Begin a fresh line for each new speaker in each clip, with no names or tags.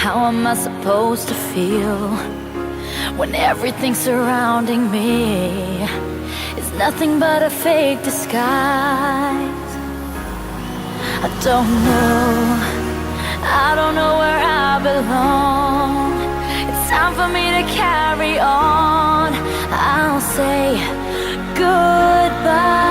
How am I supposed to feel when everything surrounding me is nothing but a fake disguise? I don't know where I belong. It's time for me to carry on. I'll say goodbye.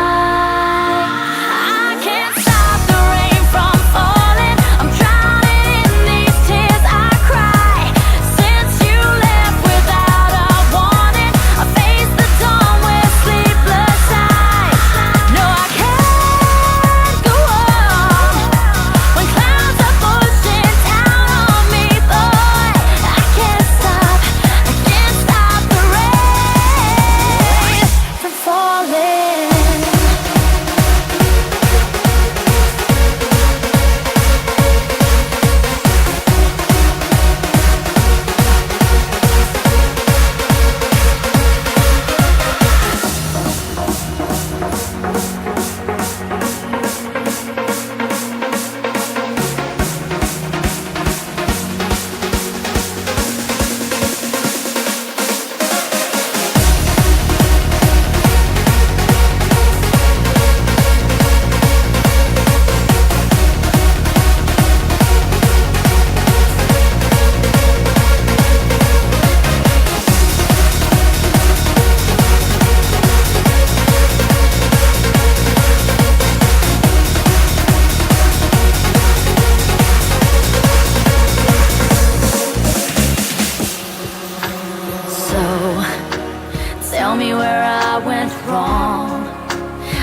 Tell me where I went wrong.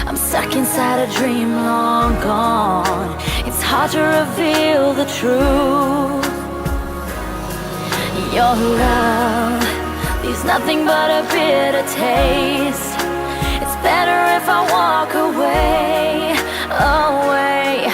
I'm stuck inside a dream long gone. It's hard to reveal the truth. Your love leaves nothing but a bitter taste. It's better if I walk away, away.